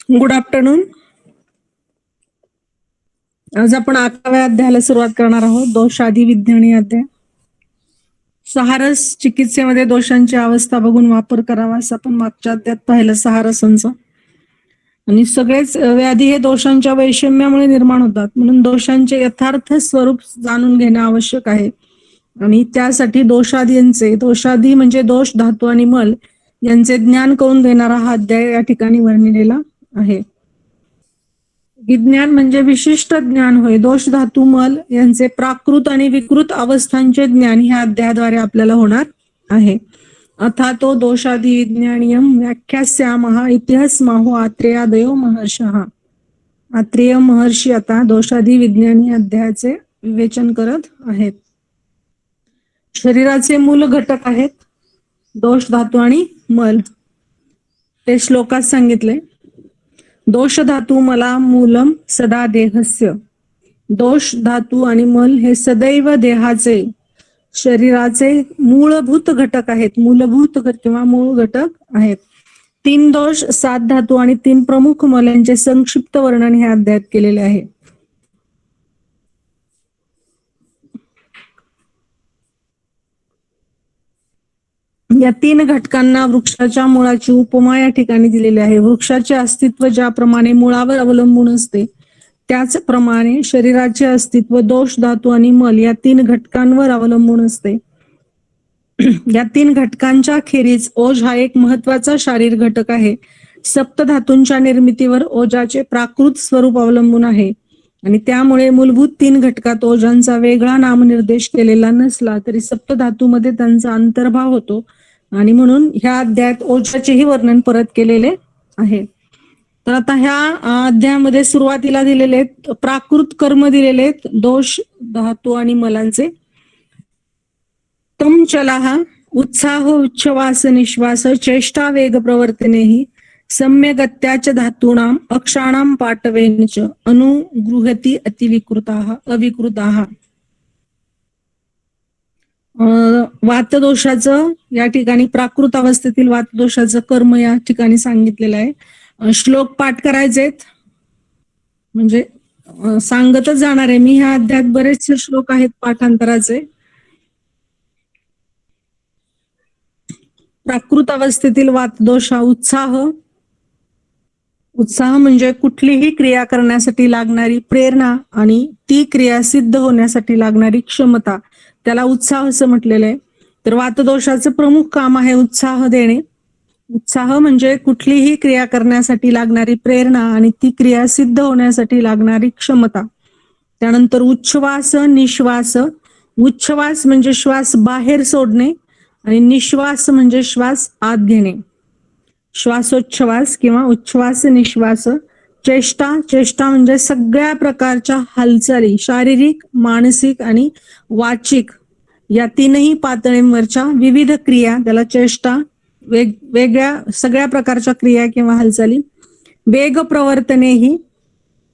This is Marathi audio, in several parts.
Good afternoon. आज आपण 11व्या अध्यायाला सुरुवात करणार आहोत. दोषादी विज्ञानी अध्याय. सहारस चिकित्सेमध्ये दोषांची अवस्था बघून वापर करावा असं आपण मागच्या अध्यायात पाहिलं सहारसांचं. आणि सगळेच व्याधी हे दोषांच्या वैषम्यामुळे निर्माण होतात, म्हणून दोषांचे यथार्थ स्वरूप जाणून घेणं आवश्यक आहे. आणि त्यासाठी दोषादी म्हणजे दोष, धातू आणि मल यांचे ज्ञान करून देणारा हा अध्याय या ठिकाणी वर्णिलेला आहे. विज्ञान म्हणजे विशिष्ट ज्ञान होय. दोष, धातू, मल यांचे प्राकृत आणि विकृत अवस्थांचे ज्ञान ह्या अध्यायाद्वारे आपल्याला होणार आहे. अथातो दोषादी विज्ञानियम व्याख्यास्यामः इतिहासमाहो आत्रेयादयो महर्षः. आत्रेय महर्षी आता दोषादी विज्ञानी अध्यायाचे विवेचन करत आहेत. शरीराचे मूल घटक आहेत दोष, धातू आणि मल. ते श्लोकात सांगितले. दोष धातू मला मूलम सदा देहस्य. दोष, धातू आणि मल हे सदैव देहाचे, शरीराचे मूलभूत घटक आहेत. मूलभूत किंवा मूळ घटक आहेत. 3 दोष, 7 धातू आणि 3 प्रमुख मल यांचे संक्षिप्त वर्णन ह्या अध्यायात केलेले आहे. या 3 घटकांना वृक्षाच्या मुळाची उपमा या ठिकाणी दिलेली आहे. वृक्षाचे अस्तित्व ज्याप्रमाणे मुळावर अवलंबून असते, त्याचप्रमाणे शरीराचे अस्तित्व दोष, धातू आणि मल या 3 घटकांवर अवलंबून असते. या 3 घटकांच्या खेरीज ओज हा एक महत्वाचा शारीर घटक आहे. सप्तधातूंच्या निर्मितीवर ओजाचे प्राकृत स्वरूप अवलंबून आहे आणि त्यामुळे मूलभूत 3 घटकात ओजांचा वेगळा नामनिर्देश केलेला नसला तरी सप्तधातूमध्ये त्यांचा अंतर्भाव होतो आणि म्हणून ह्या अध्यायात ओजाचेही वर्णन परत केलेले आहे. तर आता ह्या अध्यायामध्ये सुरुवातीला दिलेले प्राकृत कर्म दिलेले दोष, धातू आणि मलांचे. तम चलाः उत्साह उच्छ्वास निश्वास चेष्टा वेग प्रवर्तनेहि सम्यगत्याच धातूनाम अक्षाणाम पाटवेनच अनुगृहती अविकृताः. वातदोषाचं या ठिकाणी प्राकृत अवस्थेतील वातदोषाचं कर्म या ठिकाणी सांगितलेलं आहे. श्लोक पाठ करायचेत म्हणजे सांगतच जाणार आहे मी. ह्या अध्यायात बरेचसे श्लोक आहेत पाठांतराचे. प्राकृत अवस्थेतील वातदोष हा उत्साह म्हणजे कुठलीही क्रिया करण्यासाठी लागणारी प्रेरणा आणि ती क्रिया सिद्ध होण्यासाठी लागणारी क्षमता, त्याला उत्साह असं म्हटलेलं आहे. तर वातदोषाचं प्रमुख काम आहे उत्साह देणे. उत्साह म्हणजे कुठलीही क्रिया करण्यासाठी लागणारी प्रेरणा आणि ती क्रिया सिद्ध होण्यासाठी लागणारी क्षमता. त्यानंतर उच्छ्वास, निश्वास. उच्छ्वास म्हणजे श्वास बाहेर सोडणे आणि निश्वास म्हणजे श्वास आत घेणे. श्वासोच्छ्वास किंवा उच्छ्वास निश्वास. चेष्टा म्हणजे सगळ्या प्रकारच्या हालचाली, शारीरिक, मानसिक आणि वाचिक या 3ही पातळींवरच्या विविध क्रिया, त्याला चेष्टा. वेगवेगळ्या सगळ्या प्रकारच्या क्रिया किंवा हालचाली. वेग प्रवर्तनेहि.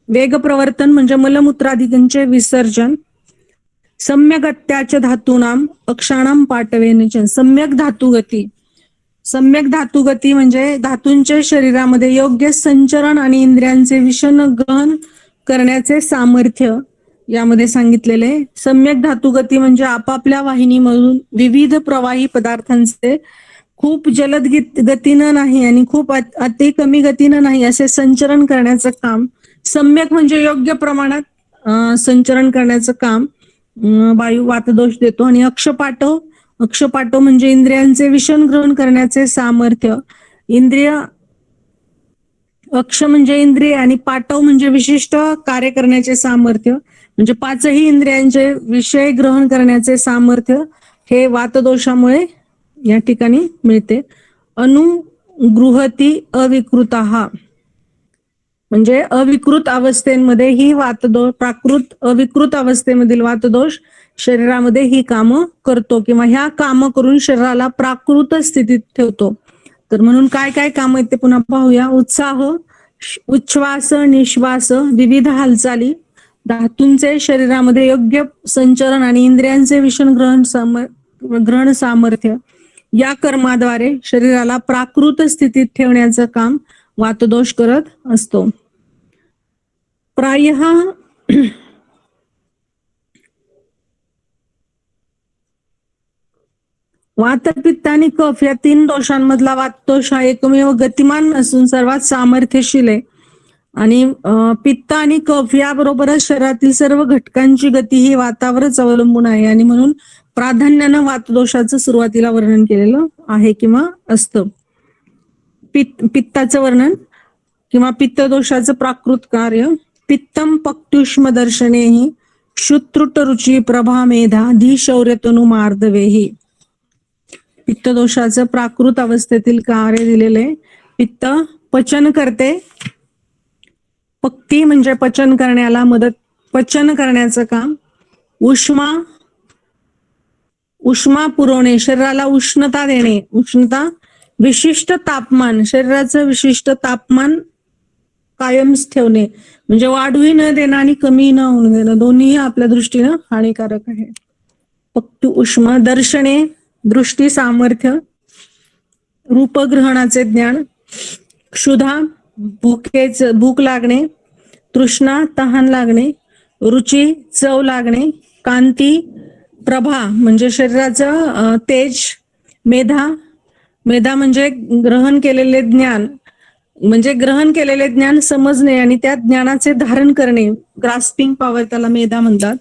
वेग प्रवर्तन म्हणजे मलमूत्रादिकांचे विसर्जन. सम्यगत्याच धातूनाम अक्षाणाम पाटवेनच. सम्यक धातुगती. सम्यक धातुगती म्हणजे धातूंचे शरीरामध्ये योग्य संचरण आणि इंद्रियांचे विषण ग्रहण करण्याचे सामर्थ्य यामध्ये सांगितलेले. सम्यक धातुगती म्हणजे आपापल्या वाहिनीमधून विविध प्रवाही पदार्थांचे खूप जलद गतीनं नाही आणि खूप अति कमी गतीनं नाही असे संचरण करण्याचं काम. सम्यक म्हणजे योग्य प्रमाणात संचरण करण्याचं काम वायू वातदोष देतो. आणि अक्षपाटो म्हणजे इंद्रियांचे विषण ग्रहण करण्याचे सामर्थ्य. अक्ष म्हणजे इंद्रिय आणि पाटव म्हणजे विशिष्ट कार्य करण्याचे सामर्थ्य, म्हणजे 5ही इंद्रियांचे विषय ग्रहण करण्याचे सामर्थ्य हे वातदोषामुळे या ठिकाणी मिळते. अनुगृहती अविकृताः म्हणजे अविकृत अवस्थेमध्ये ही प्राकृत अविकृत अवस्थेमधील वातदोष शरीरामध्ये ही कामं करतो किंवा ह्या कामं करून शरीराला प्राकृत स्थितीत ठेवतो. तर म्हणून काय काय काम आहेत ते पुन्हा पाहूया. उत्साह, उच्छ्वास, निश्वास, विविध हालचाली, धातूंचे शरीरामध्ये योग्य संचरण आणि इंद्रियांचे विषण ग्रहण सामर्थ्य या कर्माद्वारे शरीराला प्राकृत स्थितीत ठेवण्याचं काम वातदोष करत असतो. प्रायः वात, पित्त आणि कफ या 3 दोषांमधला वातदोष हा एकमेव गतिमान असून सर्वात सामर्थ्यशील आहे. आणि पित्त आणि कफ याबरोबरच शरीरातील सर्व घटकांची गती ही वातावरच अवलंबून आहे आणि म्हणून प्राधान्यानं वातदोषाचं सुरुवातीला वर्णन केलेलं आहे किंवा असतं. पित्ताचं वर्णन किंवा पित्तदोषाचं प्राकृत कार्य. पित्तम पक्त्युष्म दर्शनेहि शुत्रुट रुची प्रभा मेधा धी शौर्यतनु मार्दवेही. पित्तदोषाचं प्राकृत अवस्थेतील कार्य दिलेले. पित्त पचन करते. पक्ती म्हणजे पचन करण्याला मदत, पचन करण्याचं काम. उष्मा पुरवणे, शरीराला उष्णता देणे. उष्णता, विशिष्ट तापमान, शरीराचं विशिष्ट तापमान कायम ठेवणे म्हणजे वाढूही न देणं आणि कमी न होऊ देणं, दोन्ही आपल्या दृष्टीनं हानिकारक आहे. पक्तु उष्मा. दर्शने, दृष्टी सामर्थ्य. रूपग्रहणाचे ज्ञान. क्षुधा, भूक लागणे. तृष्णा, तहान लागणे. रुची, चव लागणे. कांती, प्रभा म्हणजे शरीराचं तेज. मेधा म्हणजे ग्रहण केलेले ज्ञान, म्हणजे ग्रहण केलेले ज्ञान समजणे आणि त्या ज्ञानाचे धारण करणे, ग्रास्पिंग पॉवर त्याला मेधा म्हणतात.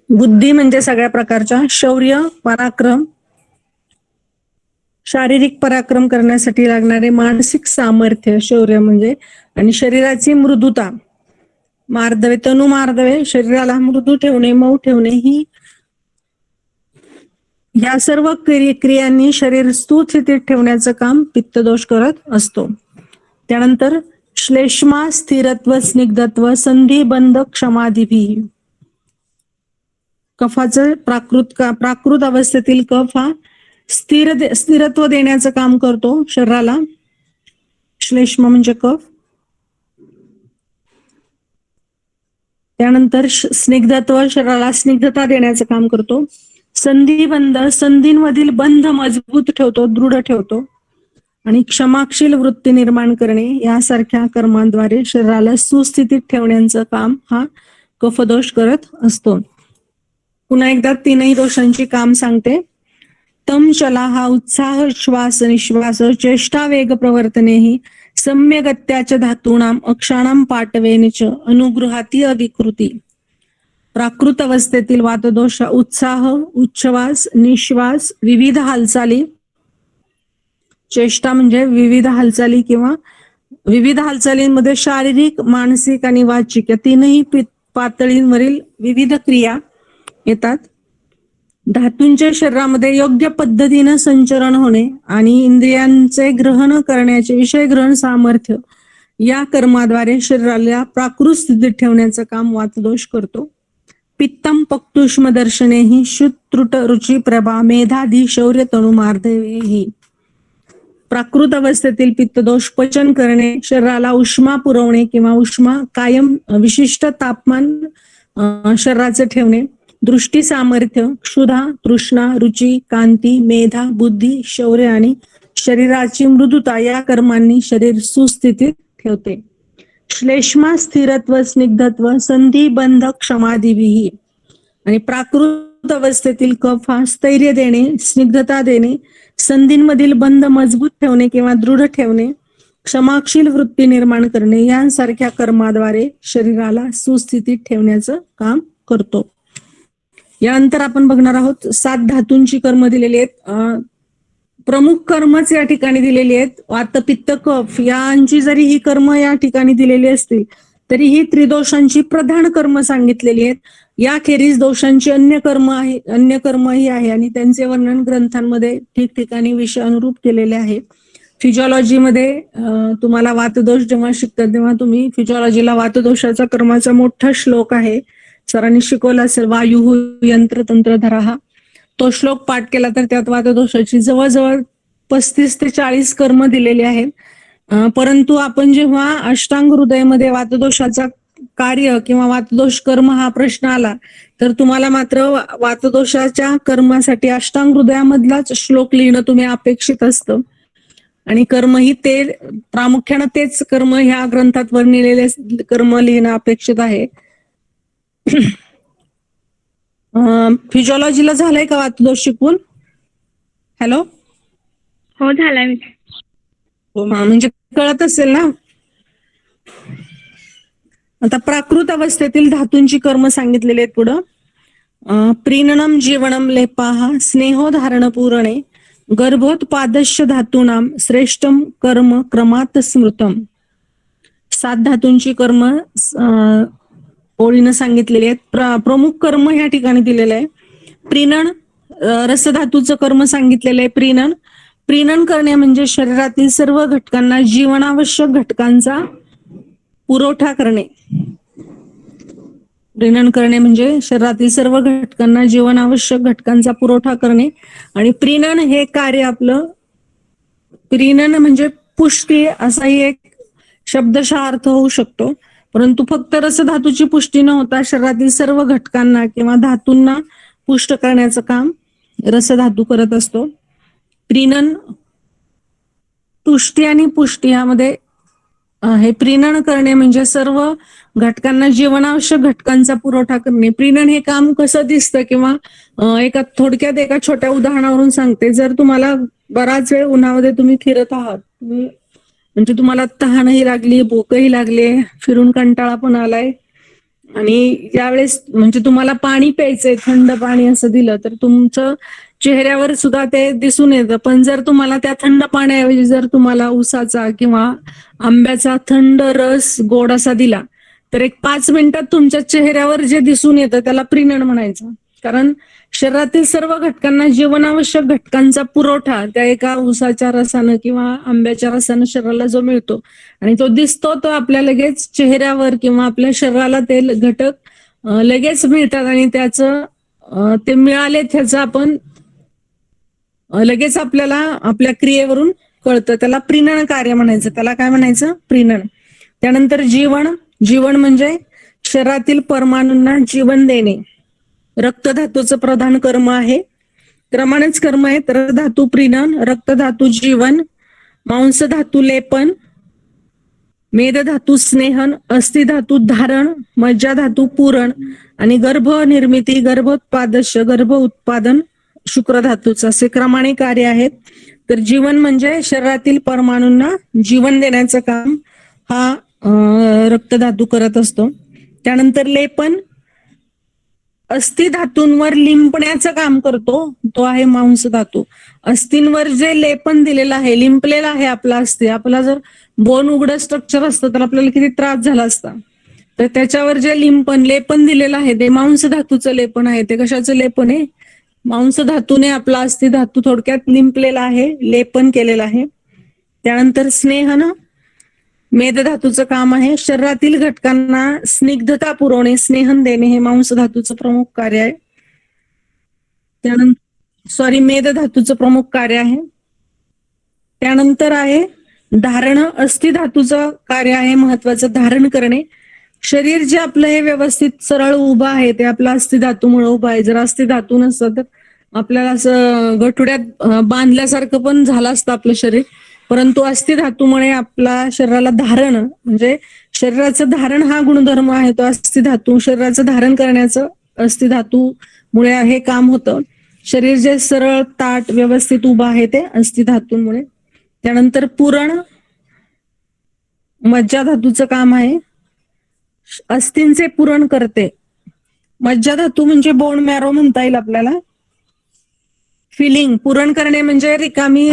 बुद्धी म्हणजे सगळ्या प्रकारच्या. शौर्य, पराक्रम, शारीरिक पराक्रम करण्यासाठी लागणारे मानसिक सामर्थ्य शौर्य म्हणजे. आणि शरीराची मृदुता. मार्दवे, तनु मार्दवे, शरीराला मृदू ठेवणे, मऊ ठेवणे. ही या सर्व क्रियांनी शरीर सुस्थितीत ठेवण्याचं काम पित्तदोष करत असतो. त्यानंतर श्लेष्मा, स्थिरत्व, स्निग्धत्व, संधी, बंध, क्षमादिभी. कफाचं प्राकृत अवस्थेतील कफ हा स्थिरत्व देण्याचं काम करतो शरीराला. श्लेष्म म्हणजे कफ. त्यानंतर स्निग्धत्व, शरीराला स्निग्धता देण्याचं काम करतो. संधिबंध, संधींमधील बंध मजबूत ठेवतो, दृढ ठेवतो. आणि क्षमाशील वृत्ती निर्माण करणे यासारख्या कर्मांद्वारे शरीराला सुस्थितीत ठेवण्याचं काम हा कफदोष करत असतो. पुन्हा एकदा 3ही दोषांची काम सांगते. तम चला हा उत्साह, श्वास निश्वास, चेष्टा वेग प्रवर्तनेहि सम्यगत्याच धातूनाम अक्षाणाम पाटवेनच अनुगृहाती अविकृती. प्राकृत अवस्थेतील वातदोष उत्साह, उच्छ्वास, निश्वास, विविध हालचाली. चेष्टा म्हणजे विविध हालचाली किंवा विविध हालचालींमध्ये शारीरिक, मानसिक आणि वाचिक या 3ही पातळींवरील विविध क्रिया येतात. धातूंच्या शरीरामध्ये योग्य पद्धतीनं संचरण होणे आणि इंद्रियांचे ग्रहण करण्याचे विषय ग्रहण सामर्थ्य या कर्माद्वारे शरीराला प्राकृत स्थितीत ठेवण्याचं काम वातदोष करतो. पित्तम पक्तुष्म दर्शनेहि शुत्रुट रुची प्रभा मेधाधी शौर्य तनु मार्दवेहि. प्राकृत अवस्थेतील पित्तदोष पचन करणे, शरीराला उष्मा पुरवणे किंवा उष्मा कायम विशिष्ट तापमान शरीराचे ठेवणे. दृष्टी सामर्थ्य, क्षुधा, तृष्णा, रुची, कांती, मेधा, बुद्धी, शौर्य आणि शरीराची मृदुता या कर्मांनी शरीर सुस्थितीत ठेवते. श्लेष्मा, स्थिरत्व, स्निग्धत्व, संधी, बंध, क्षमादिभिः. आणि प्राकृत अवस्थेतील कफ हा स्थैर्य देणे, स्निग्धता देणे, संधींमधील बंध मजबूत ठेवणे किंवा दृढ ठेवणे, क्षमाशील वृत्ती निर्माण करणे यांसारख्या कर्माद्वारे शरीराला सुस्थितीत ठेवण्याचं काम करतो. यानंतर आपण बघणार आहोत 7 धातूंची कर्म दिलेली आहेत. प्रमुख कर्मच या ठिकाणी दिलेली आहेत. वात, पित्त, कफ यांची जरी ही कर्म या ठिकाणी दिलेली असतील तरी ही त्रिदोषांची प्रधान कर्म सांगितलेली आहेत. याखेरीज दोषांची अन्य कर्मही आहे आणि त्यांचे वर्णन ग्रंथांमध्ये ठिकठिकाणी विषय अनुरूप केलेले आहे. फिजिओलॉजीमध्ये तुम्हाला वातदोष जेव्हा शिकतात तेव्हा तुम्ही फिजिओलॉजीला वातदोषाचा कर्माचा मोठा श्लोक आहे, सरांनी शिकवला असेल, वायु यंत्र तंत्र धरा. तो श्लोक पाठ केला तर त्यात वातदोषाची जवळजवळ 35 ते 40 कर्म दिलेली आहेत. परंतु आपण जेव्हा अष्टांग हृदयमध्ये वातदोषाचा कार्य किंवा वातदोष कर्म हा प्रश्न आला तर तुम्हाला मात्र वातदोषाच्या कर्मासाठी अष्टांग हृदयामधलाच श्लोक लिहिणं तुम्ही अपेक्षित असतं. आणि कर्म ही ते प्रामुख्यानं तेच कर्म ह्या ग्रंथात वर्णिलेले कर्म लिहिणं अपेक्षित आहे. फिजिओलॉजीला झालंय का वातदोष शिकून? हॅलो, हो झालाय. म्हणजे कळत असेल ना. आता प्राकृत अवस्थेतील धातूंची कर्म सांगितलेली आहेत पुढं. प्रीणनम जीवनम लेपाहा स्नेहोधारण पूरणे गर्भोत्पादश्य धातूनाम श्रेष्ठम कर्म क्रमात स्मृतम. 7 धातूंची कर्म ओळीनं सांगितलेली आहेत. प्रमुख कर्म ह्या ठिकाणी दिलेलं आहे. प्रीणन रसधातूचं कर्म सांगितलेलं आहे. प्रीणन करणे म्हणजे शरीरातील सर्व घटकांना जीवनावश्यक घटकांचा पुरवठा करणे. प्रीणन करणे म्हणजे शरीरातील सर्व घटकांना जीवनावश्यक घटकांचा पुरवठा करणे. आणि प्रीणन हे कार्य आपलं, प्रीणन म्हणजे पुष्टी असाही एक शब्दशः अर्थ होऊ शकतो. परंतु फक्त रसधातूची पुष्टी न होता शरीरातील सर्व घटकांना किंवा धातूंना पुष्ट करण्याचं काम रसधातू करत असतो. प्रीणन, तुष्टी आणि पुष्टी यामध्ये हे प्रीणन करणे म्हणजे सर्व घटकांना जीवनावश्यक घटकांचा पुरवठा करणे. प्रीणन हे काम कसं दिसतं किंवा एका थोडक्यात एका छोट्या उदाहरणावरून सांगते. जर तुम्हाला बराच वेळ उन्हामध्ये तुम्ही फिरत आहात, म्हणजे तुम्हाला तहानही लागली, भूकही लागली, फिरून कंटाळा पण आलाय आणि यावेळेस म्हणजे तुम्हाला पाणी प्यायचंय, थंड पाणी असं दिलं तर तुमचं चेहऱ्यावर सुद्धा ते दिसून येतं. पण जर तुम्हाला त्या थंड पाण्याऐवजी जर तुम्हाला उसाचा किंवा आंब्याचा थंड रस गोड असा दिला तर एक 5 मिनिटात तुमच्या चेहऱ्यावर जे दिसून येतं त्याला प्रीणन म्हणायचं. कारण शरीरातील सर्व घटकांना जीवनावश्यक घटकांचा पुरवठा त्या एका उसाच्या रसानं किंवा आंब्याच्या रसानं शरीराला जो मिळतो आणि तो दिसतो, तो आपल्या लगेच चेहऱ्यावर किंवा आपल्या शरीराला ते घटक लगेच मिळतात आणि त्याचं ते मिळाले त्याचं आपण लगेच आपल्याला आपल्या क्रियेवरून कळतं. त्याला प्रीणन कार्य म्हणायचं. त्याला काय म्हणायचं? प्रीणन. त्यानंतर जीवन म्हणजे शरीरातील परमाणूंना जीवन देणे. रक्तधातूचं प्रधान कर्म आहे. क्रमानेच कर्म आहे. तर धातू प्रीणन, रक्तधातू जीवन, मांसधातू लेपन, मेदधातू स्नेहन, अस्थिधातू धारण, मज्जाधातू पूरण आणि गर्भ निर्मिती, गर्भोत्पादश, गर्भ उत्पादन शुक्रधातूचं असे क्रमाने कार्य आहेत. तर जीवन म्हणजे शरीरातील परमाणूंना जीवन देण्याचं काम हा रक्तधातू करत असतो. त्यानंतर लेपन अस्थिधातूंवर लिंपण्याचं काम करतो, तो आहे मांसधातू. अस्थींवर जे लेपन दिलेलं आहे, लिंपलेलं आहे आपला अस्थी, आपला जर बोन उघडं स्ट्रक्चर असतं तर आपल्याला किती त्रास झाला असता. तर त्याच्यावर जे लेपन दिलेलं आहे ते मांसधातूचं लेपन आहे. ते कशाचं लेपन आहे? मांसधातूने आपला अस्थिधातू थोडक्यात लिंपलेला आहे, लेपन केलेलं आहे. त्यानंतर स्नेहन मेदधातूचं काम आहे. शरीरातील घटकांना स्निग्धता पुरवणे, स्नेहन देणे हे मांसधातूचं प्रमुख कार्य आहे. त्यानंतर मेदधातूचं प्रमुख कार्य आहे. त्यानंतर आहे धारण, अस्थिधातूचं कार्य आहे महत्वाचं, धारण करणे. शरीर जे आपलं हे व्यवस्थित सरळ उभं आहे ते आपलं अस्थिधातूमुळे उभं आहे. जर अस्थिधातू नसतं तर आपल्याला असं गठुड्यात बांधल्यासारखं पण झालं असतं आपलं शरीर. परंतु अस्थिधातूमुळे आपला शरीराला धारण म्हणजे शरीराचं धारण हा गुणधर्म आहे तो अस्थिधातू. शरीराचं धारण करण्याचं अस्थिधातूमुळे हे काम होतं. शरीर जे सरळ ताट व्यवस्थित उभं आहे ते अस्थिधातूमुळे. त्यानंतर पुरण मज्जाधातूचं काम आहे. अस्थींचे पुरण करते. मज्जाधातू म्हणजे बोन मॅरो म्हणता येईल आपल्याला. फिलिंग, पुरण करणे म्हणजे रिकामी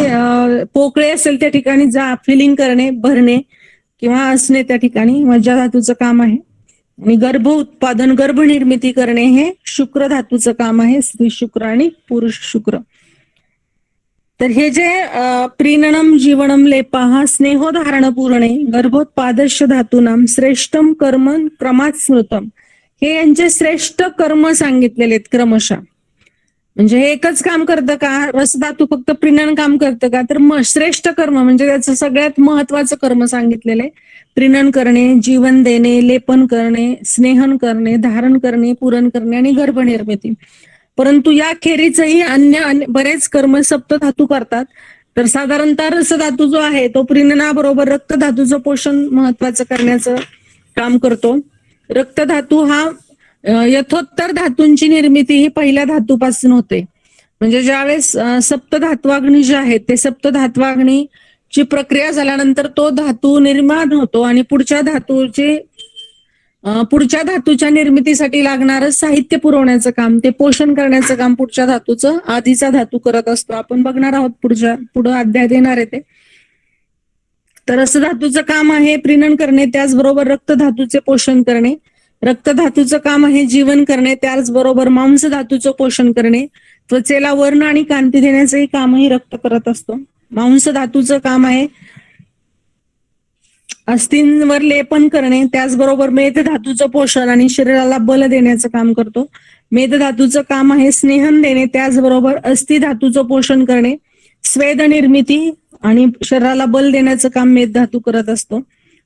पोकळे असेल त्या ठिकाणी फिलिंग करणे, भरणे किंवा असणे त्या ठिकाणी मज्जाधातूचं काम आहे. आणि गर्भ उत्पादन, गर्भ निर्मिती करणे हे शुक्र धातूचं काम आहे. स्त्री शुक्र आणि पुरुष शुक्र. तर हे जे प्रीणनम जीवनम लेपाहा स्नेहोधारण पूर्णे गर्भोत्पादश्य धातूनाम श्रेष्ठम कर्म क्रमात स्मृतम, हे यांचे श्रेष्ठ कर्म सांगितलेले आहेत क्रमशः. म्हणजे हे एकच काम करतं का? रसधातू फक्त प्रीणन काम करतं का? तर श्रेष्ठ कर्म म्हणजे त्याचं सगळ्यात महत्वाचं कर्म सांगितलेलं आहे. प्रीणन करणे, जीवन देणे, लेपन करणे, स्नेहन करणे, धारण करणे, पुरण करणे आणि गर्भनिर्मिती. परंतु या खेरीचही अन्य बरेच कर्म सप्तधातू करतात. तर साधारणतः रसधातू जो आहे तो प्रीणनाबरोबर रक्तधातूचं पोषण महत्वाचं करण्याचं काम करतो. रक्तधातू हा यथोत्तर धातूंची निर्मिती ही पहिल्या धातूपासून होते. म्हणजे ज्यावेळेस सप्तधात्वाग्नी जे आहेत ते सप्तधात्वाग्नीची प्रक्रिया झाल्यानंतर तो धातू निर्माण होतो आणि पुढच्या धातूच्या निर्मितीसाठी लागणारं साहित्य पुरवण्याचं काम, ते पोषण करण्याचं काम पुढच्या धातूचं आधीचा धातू करत असतो. आपण बघणार आहोत पुढं अध्याय देणार आहे ते. तर असं धातूचं काम आहे प्रीणन करणे, त्याचबरोबर रक्तधातूचे पोषण करणे. रक्तधातूचं काम आहे जीवन करणे, त्याचबरोबर मांस धातूचं पोषण करणे. त्वचेला वर्ण आणि कांती देण्याचंही कामही रक्त करत असतो. मांस धातूचं काम आहे अस्थिंवर लेपन करणे, त्याचबरोबर मेद धातूचं पोषण आणि शरीराला बल देण्याचं काम करतो. मेद धातूचं काम आहे स्नेहन देणे, त्याचबरोबर अस्थि धातूचं पोषण करणे, स्वेद निर्मिती आणि शरीराला बल देण्याचं काम मेद धातू करत असतो.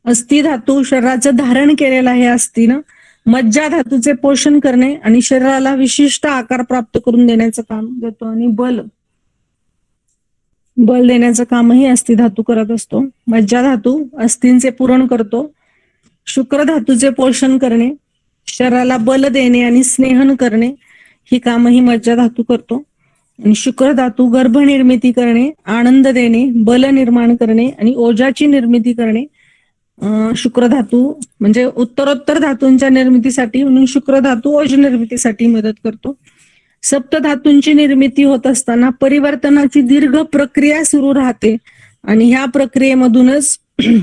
अस्थि धातू शरीराचं धारण केलेलं आहे अस्थिनं. मज्जा धातूचे पोषण करणे आणि शरीराला विशिष्ट आकार प्राप्त करून देण्याचं काम देतो. आणि बल देण्याचं कामही अस्थि धातू करत असतो. मज्जा धातू अस्थींचे पुरण करतो. शुक्र धातूचे पोषण करणे, शरीराला बल देणे आणि स्नेहन करणे ही कामही मज्जा धातू करतो. आणि शुक्र धातू गर्भनिर्मिती करणे, आनंद देणे, बल निर्माण करणे आणि ओजाची निर्मिती करणे. शुक्र धातू म्हणजे उत्तरोत्तर धातूंच्या निर्मितीसाठी म्हणून शुक्र धातू ओज निर्मितीसाठी मदत करतो. सप्तधातूंची निर्मिती होत असताना परिवर्तनाची दीर्घ प्रक्रिया सुरू राहते आणि ह्या प्रक्रियेमधूनच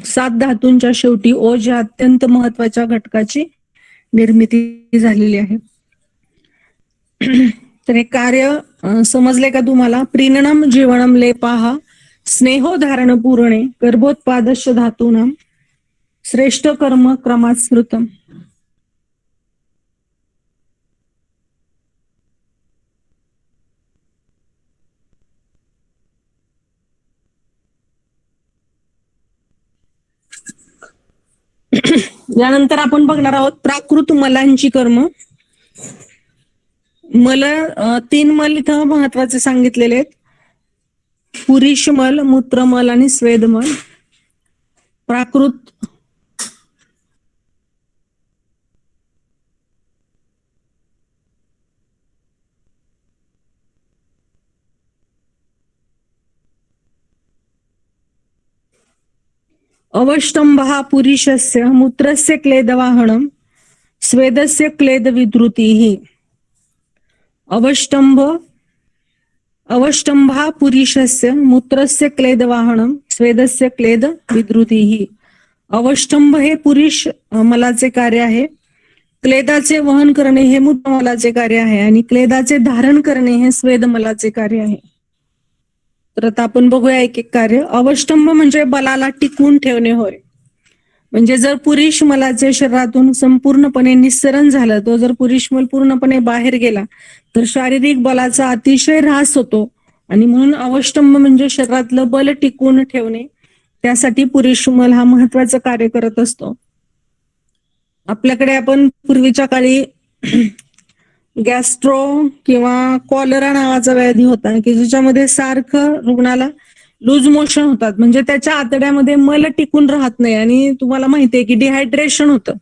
7 धातूंच्या शेवटी ओज या अत्यंत महत्वाच्या घटकाची निर्मिती झालेली आहे. तर हे कार्य समजले का तुम्हाला? प्रीणनम जीवनम लेपाहा स्नेहोधारण पूर्णे गर्भोत्पादश धातूनाम श्रेष्ठ कर्म क्रमात स्मृतम. यानंतर आपण बघणार आहोत प्राकृत मलांची कर्म. मल 3 मल इथं महत्वाचे सांगितलेले आहेत. पुरीशमल, मूत्रमल आणि स्वेदमल. प्राकृत अवष्टंभः पुरीशस्य मूत्रस्य क्लेदवाहनम स्वेदस्य क्लेद विद्रुतिः. अवष्टंभा पुरीशस्य मूत्रस्य क्लेदवाहनम स्वेदस्य क्लेद विद्रुतिः. अवष्टंभ हे पुरुष मलाचे कार्य आहे. क्लेदाचे वहन करणे हे मूत्रमलाचे कार्य आहे आणि क्लेदाचे धारण करणे हे स्वेदमलाचे कार्य आहे. तर आता आपण बघूया एक एक कार्य. अवष्टंभ म्हणजे बलाला टिकवून ठेवणे होय. म्हणजे जर पुरुष मलाचे शरीरातून संपूर्णपणे निस्सरण झालं, तो जर पुरुष मल पूर्णपणे बाहेर गेला तर शारीरिक बलाचा अतिशय ऱ्हास होतो आणि म्हणून अवष्टंभ म्हणजे शरीरातलं बल टिकवून ठेवणे. त्यासाठी पुरुष मल हा महत्वाचं कार्य करत असतो. आपल्याकडे आपण पूर्वीच्या काळी गॅस्ट्रो किंवा कॉलरा नावाचा व्याधी होता की ज्याच्यामध्ये सारखं रुग्णाला लूज मोशन होतात, म्हणजे त्याच्या आतड्यामध्ये मल टिकून राहत नाही आणि तुम्हाला माहितीये की डिहायड्रेशन होतं.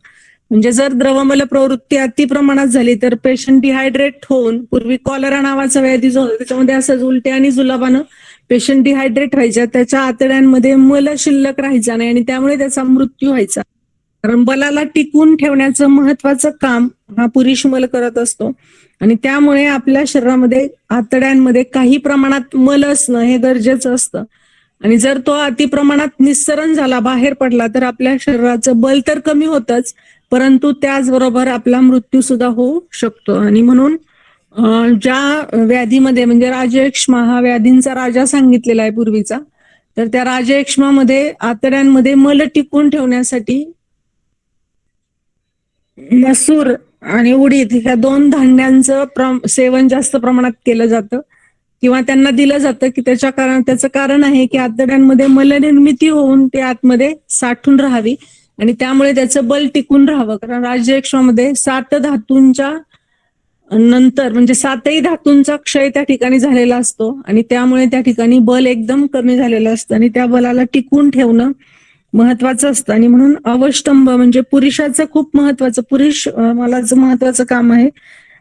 म्हणजे जर द्रवमल प्रवृत्ती अति प्रमाणात झाली तर पेशंट डिहायड्रेट होऊन, पूर्वी कॉलरा नावाचा व्याधी जो होता त्याच्यामध्ये असंच उलट्या आणि जुलाबानं पेशंट डिहायड्रेट व्हायच्या, त्याच्या आतड्यांमध्ये मल शिल्लक राहायचा नाही आणि त्यामुळे त्याचा मृत्यू व्हायचा. कारण बलाला टिकून ठेवण्याचं महत्वाचं काम हा पुरुष मल करत असतो आणि त्यामुळे आपल्या शरीरामध्ये आतड्यांमध्ये काही प्रमाणात मल असणं हे गरजेचं असतं. आणि जर तो अति प्रमाणात निस्सरण झाला, बाहेर पडला, तर आपल्या शरीराचं बल तर कमी होतच, परंतु त्याचबरोबर आपला मृत्यू सुद्धा होऊ शकतो. आणि म्हणून ज्या व्याधीमध्ये म्हणजे राजयक्ष्मा हा व्याधींचा राजा सांगितलेला आहे पूर्वीचा, तर त्या राजयक्ष्मामध्ये आतड्यांमध्ये मल टिकून ठेवण्यासाठी मसूर आणि उडीद ह्या दोन धान्यांचं सेवन जास्त प्रमाणात केलं जातं किंवा त्यांना दिलं जातं की त्याचं कारण आहे की आतड्यांमध्ये मलनिर्मिती होऊन ते आतमध्ये साठून राहावी आणि त्यामुळे त्याचं बल टिकून राहावं. कारण राज्यक्षमध्ये 7 धातूंच्या नंतर म्हणजे 7ही धातूंचा क्षय त्या ठिकाणी झालेला असतो आणि त्यामुळे त्या ठिकाणी बल एकदम कमी झालेलं असतं आणि त्या बलाला टिकून ठेवणं महत्वाचं असतं. आणि म्हणून अवष्टंभ म्हणजे पुरुषाचं खूप महत्वाचं, पुरुष मलाचं महत्वाचं काम आहे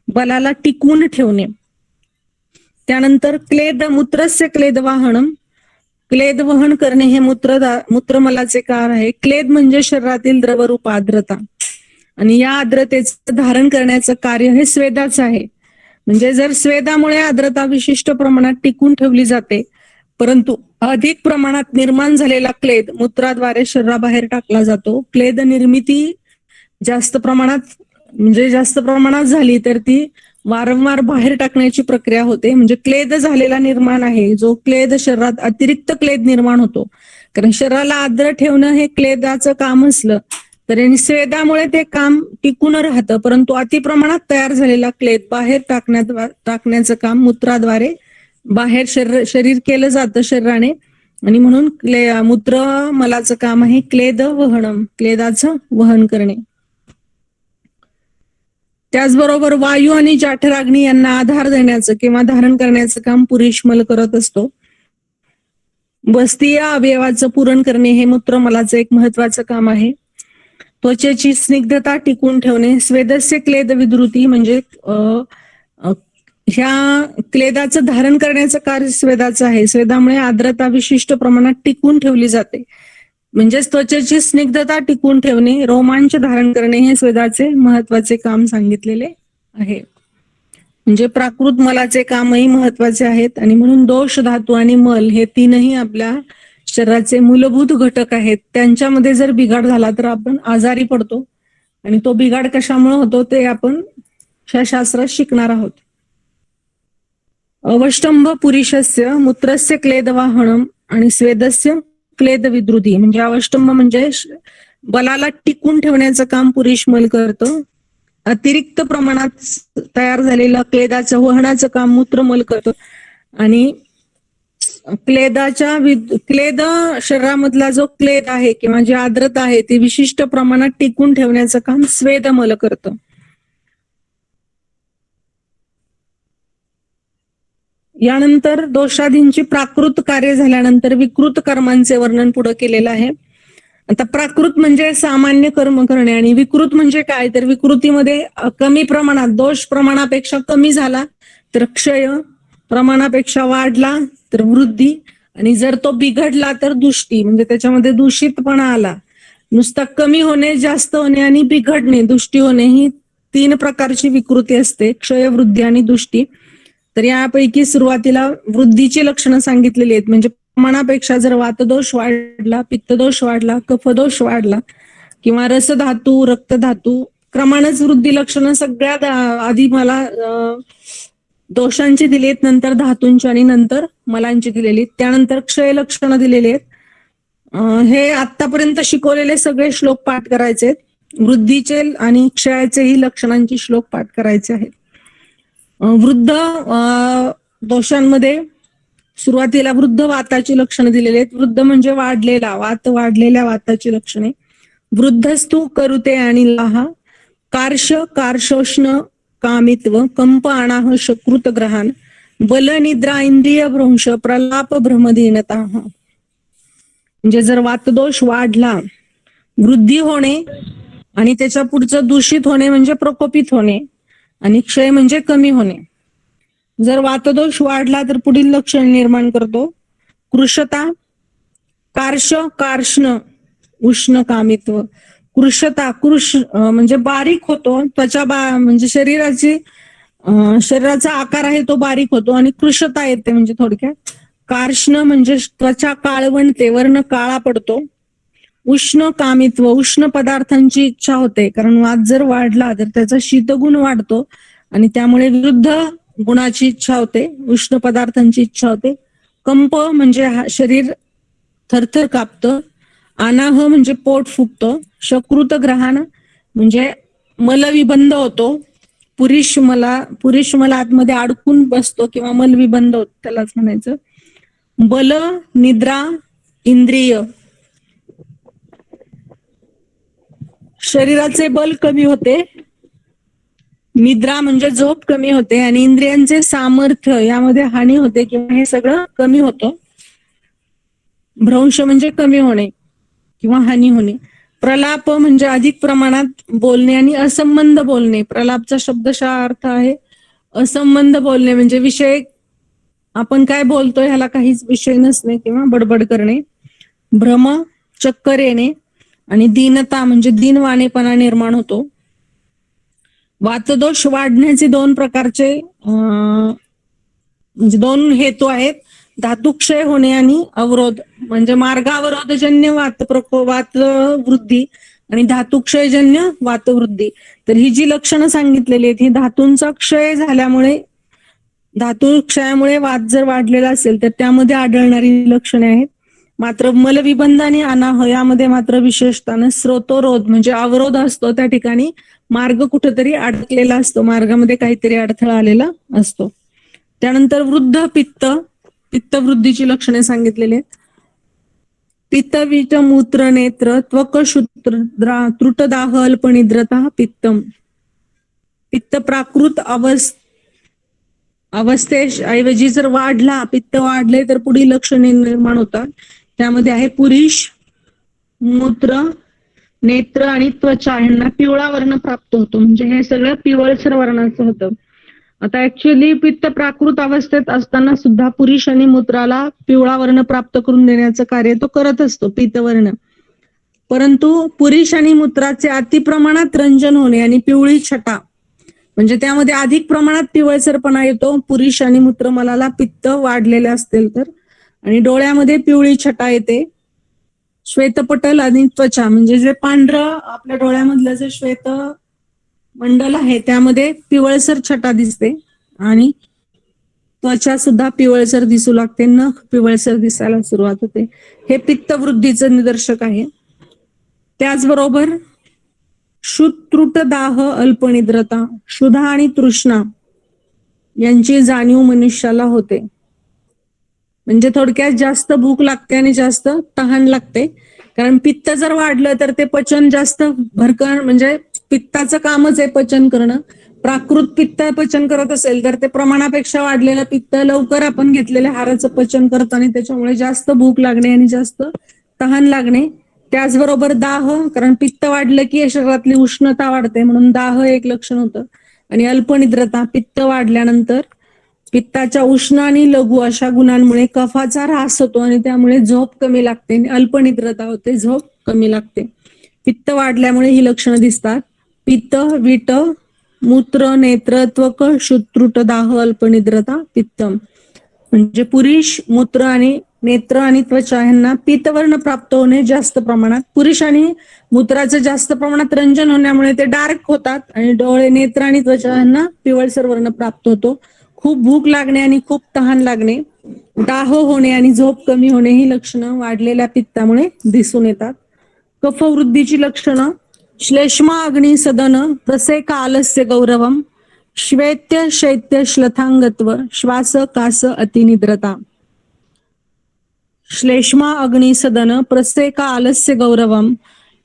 बलाला टिकवून ठेवणे. त्यानंतर मूत्रस्य क्लेद वाहनम, क्लेद वहन करणे हे मूत्रमलाचे कार्य आहे. क्लेद म्हणजे शरीरातील द्रवरूप आर्द्रता आणि या आर्द्रतेचं धारण करण्याचं कार्य हे स्वेदाचं आहे. म्हणजे जर स्वेदामुळे आर्द्रता विशिष्ट प्रमाणात टिकून ठेवली जाते, परंतु अधिक प्रमाणात निर्माण झालेला क्लेद मूत्राद्वारे शरीराबाहेर टाकला जातो. क्लेद निर्मिती जास्त प्रमाणात झाली तर ती वारंवार बाहेर टाकण्याची प्रक्रिया होते. म्हणजे क्लेद झालेला निर्माण आहे, जो क्लेद शरीरात अतिरिक्त क्लेद निर्माण होतो. कारण शरीराला आर्द्र ठेवणं हे क्लेदाचं काम असलं तरी स्वेदामुळे ते काम टिकून राहतं, परंतु अतिप्रमाणात तयार झालेला क्लेद बाहेर टाकण्याचं काम मूत्राद्वारे बाहेर शरीर केलं जातं शरीराने. आणि म्हणून मूत्रमलाचं काम आहे क्लेद वहनम, क्लेदाचं वहन करणे. त्याचबरोबर वायू आणि जाठराग्नी यांना आधार देण्याचं किंवा धारण करण्याचं काम पुरुषमल करत असतो. बस्तीय अवयवाचं पुरण करणे हे मूत्रमलाचं एक महत्वाचं काम आहे. त्वचेची स्निग्धता टिकून ठेवणे, स्वेदस्य क्लेद विद्रुती म्हणजे ह्या क्लेदाचं धारण करण्याचं कार्य स्वेदाचं आहे. स्वेदामुळे आर्द्रता विशिष्ट प्रमाणात टिकून ठेवली जाते. म्हणजेच त्वचेची स्निग्धता टिकून ठेवणे, रोमांच धारण करणे हे स्वेदाचे महत्वाचे काम सांगितलेले आहे. म्हणजे प्राकृत मलाचे कामही महत्वाचे आहेत आणि म्हणून दोष, धातू आणि मल हे तीनही आपल्या शरीराचे मूलभूत घटक आहेत. त्यांच्यामध्ये जर बिघाड झाला तर आपण आजारी पडतो आणि तो बिघाड कशामुळे होतो ते आपण या शास्त्रात शिकणार आहोत. अवष्टंभ पुरुषस्य मूत्रस्य क्लेदवाहनम आणि स्वेदस्य क्लेद विद्रुती. म्हणजे अवष्टंभ म्हणजे बलाला टिकून ठेवण्याचं काम पुरुषमल करतं. अतिरिक्त प्रमाणात तयार झालेलं क्लेदाचं वहनाचं काम मूत्रमल करतं आणि क्लेद शरीरामधला जो क्लेद आहे किंवा जी आर्द्रता आहे ती विशिष्ट प्रमाणात टिकून ठेवण्याचं काम स्वेदमल करतं. यानंतर दोषादींची प्राकृत कार्य झाल्यानंतर विकृत कर्मांचे वर्णन पुढे केलेलं आहे. आता प्राकृत म्हणजे सामान्य कर्म करणे आणि विकृत म्हणजे काय, तर विकृतीमध्ये कमी प्रमाणात, दोष प्रमाणापेक्षा कमी झाला तर क्षय, प्रमाणापेक्षा वाढला तर वृद्धी आणि जर तो बिघडला तर दुष्टी. म्हणजे त्याच्यामध्ये दूषितपणा आला. नुसता कमी होणे, जास्त होणे आणि बिघडणे, दुष्टी होणे ही 3 प्रकारची विकृती असते, क्षय, वृद्धी आणि दुष्टी. तर यापैकी सुरुवातीला वृद्धीची लक्षणं सांगितलेली आहेत. म्हणजे प्रमाणापेक्षा जर वातदोष वाढला, पित्तदोष वाढला, कफदोष वाढला किंवा रसधातू, रक्तधातू, क्रमानच वृद्धी लक्षणं सगळ्यात आधी मला दोषांची दिली आहेत, नंतर धातूंची आणि नंतर मलांची दिलेली आहेत. त्यानंतर क्षय लक्षणं दिलेली आहेत. हे आतापर्यंत शिकवलेले सगळे श्लोक पाठ करायचे आहेत. वृद्धीचे आणि क्षयाचेही लक्षणांची श्लोक पाठ करायचे आहेत. वृद्ध दोषांमध्ये सुरुवातीला वृद्ध वाताची लक्षणं दिलेली आहेत. वृद्ध म्हणजे वाढलेल्या वाताची लक्षणे. वृद्धस्तु करुते आणि लाहा, कार्शोष्ण कामित्व, कंप अनाह शकृत ग्रहण, बल निद्रा इंद्रिय भ्रंश, प्रलाप भ्रमदीनता. म्हणजे जर वातदोष वाढला, वृद्धी होणे आणि त्याच्या पुढचं दूषित होणे म्हणजे प्रकोपित होणे आणि क्षय म्हणजे कमी होणे. जर वातदोष वाढला तर पुढील लक्षण निर्माण करतो कृशता, कार्ष्ण उष्ण कामित्व. कृशता, म्हणजे बारीक होतो, त्वचा म्हणजे शरीराचा आकार आहे तो बारीक होतो आणि कृशता येते. म्हणजे थोडक्यात कार्ष्ण म्हणजे त्वचा काळवंटते, वर्ण काळा पडतो. उष्ण कामित्व, उष्ण पदार्थांची इच्छा होते, कारण वात जर वाढला तर त्याचा शीतगुण वाढतो आणि त्यामुळे विरुद्ध गुणाची इच्छा होते, उष्ण पदार्थांची इच्छा होते. कंप म्हणजे शरीर थरथर कापतं. अनाह म्हणजे पोट फुगतं. शकृत ग्रहण म्हणजे मलविबंध होतो. पुरुष मला आतमध्ये अडकून बसतो किंवा मलविबंध होतो, त्यालाच म्हणायचं. बल, निद्रा, इंद्रिय. शरीराचे बल कमी होते, निद्रा म्हणजे झोप कमी होते, आणि इंद्रियांचे सामर्थ्य यामध्ये हानी होते किंवा हे सगळं कमी होतं. भ्रंश म्हणजे कमी होणे किंवा हानी होणे. प्रलाप म्हणजे अधिक प्रमाणात बोलणे आणि असंबंध बोलणे. प्रलापचा शब्दशः अर्थ आहे असंबंध बोलणे, म्हणजे विषय आपण काय बोलतोय ह्याला काहीच विषय नसणे किंवा बडबड करणे. भ्रम, चक्कर येणे, आणि दीनता म्हणजे दीनवाणेपणा निर्माण होतो. वातदोष वाढण्याचे दोन प्रकारचे म्हणजे दोन हेतू आहेत. धातुक्षय होणे आणि अवरोध, म्हणजे मार्गावरोधजन्य वातवृद्धी आणि धातुक्षयजन्य वातवृद्धी. तर ही जी लक्षणं सांगितलेली आहेत, ही धातूंचा क्षय झाल्यामुळे, धातू क्षयामुळे वात जर वाढलेला असेल तर त्यामध्ये आढळणारी लक्षणे आहेत. मात्र मलविबंध आणि अनाह यामध्ये मात्र विशेषतः स्रोतोरोध म्हणजे अवरोध असतो, त्या ठिकाणी मार्ग कुठेतरी अडकलेला असतो, मार्गामध्ये काहीतरी अडथळा आलेला असतो. त्यानंतर वृद्ध पित्त, पित्तवृद्धीची लक्षणे सांगितलेली आहेत. पित्त, विट, मूत्र, नेत्र, त्वक, शुद्रा, त्रुटदाह, अल्पनिद्रता, पित्तम. पित्त प्राकृत अवस्थेऐवजी जर वाढला, पित्त वाढले तर पुढील लक्षणे निर्माण होतात. त्यामध्ये आहे पुरीश, मूत्र, नेत्र आणि त्वचा यांना पिवळा वर्ण प्राप्त होतो, म्हणजे हे सगळं पिवळसर वर्णाचं होतं. आता ऍक्च्युअली पित्त प्राकृत अवस्थेत असताना सुद्धा पुरुष आणि मूत्राला पिवळा वर्ण प्राप्त करून देण्याचं कार्य तो करत असतो, पित्तवर्ण. परंतु पुरुष आणि मूत्राचे अतिप्रमाणात रंजन होणे आणि पिवळी छटा, म्हणजे त्यामध्ये अधिक प्रमाणात पिवळसरपणा येतो पुरुष आणि मूत्रमलाला पित्त वाढलेले असतील तर. आणि डोळ्यामध्ये पिवळी छटा येते. श्वेतपटल आणि त्वचा म्हणजे जे पांढरं आपल्या डोळ्यामधलं जे श्वेत मंडल आहे त्यामध्ये पिवळसर छटा दिसते, आणि त्वचा सुद्धा पिवळसर दिसू लागते, नख पिवळसर दिसायला सुरुवात होते. हे पित्तवृद्धीचं निदर्शक आहे. त्याचबरोबर क्षुत्रुट दाह, अल्पनिद्रता, क्षुधा आणि तृष्णा यांची जाणीव मनुष्याला होते. म्हणजे थोडक्यात जास्त भूक लागते आणि जास्त तहान लागते. कारण पित्त जर वाढलं तर ते पचन जास्त भरकन, म्हणजे पित्ताचं कामच आहे पचन करणं. प्राकृत पित्त पचन करत असेल तर ते प्रमाणापेक्षा वाढलेलं पित्त लवकर आपण घेतलेल्या आहाराचं पचन करतं आणि त्याच्यामुळे जास्त भूक लागणे आणि जास्त तहान लागणे. त्याचबरोबर दाह, कारण पित्त वाढलं की शरीरातली उष्णता वाढते म्हणून दाह एक लक्षण होतं. आणि अल्पनिद्रता, पित्त वाढल्यानंतर पित्ताच्या उष्ण आणि लघु अशा गुणांमुळे कफाचा ऱ्हास होतो आणि त्यामुळे झोप कमी लागते, अल्पनिद्रता होते, झोप कमी लागते. पित्त वाढल्यामुळे ही लक्षणं दिसतात. पित्त, विट, मूत्र, नेत्र, त्वक, शुत्रुट, दाह, अल्पनिद्रता, पित्तम. म्हणजे पुरुष, मूत्र आणि नेत्र आणि त्वचा यांना पित्तवर्ण प्राप्त होणे जास्त प्रमाणात. पुरुष आणि मूत्राचं जास्त प्रमाणात रंजन होण्यामुळे ते डार्क होतात, आणि डोळे, नेत्र आणि त्वचा यांना पिवळसर वर्ण प्राप्त होतो. खूप भूक लागणे आणि खूप तहान लागणे, दाह होणे आणि झोप कमी होणे ही लक्षणं वाढलेल्या पित्तामुळे दिसून येतात. कफवृद्धीची लक्षणं श्लेष्मा अग्नी सदन, प्रसेका आलस्य गौरवम, श्वेत्य शैत्य श्लथांगत्व, श्वास कास अतिनिद्रता. श्लेष्मा अग्नि सदन, प्रसेका आलस्य गौरवम,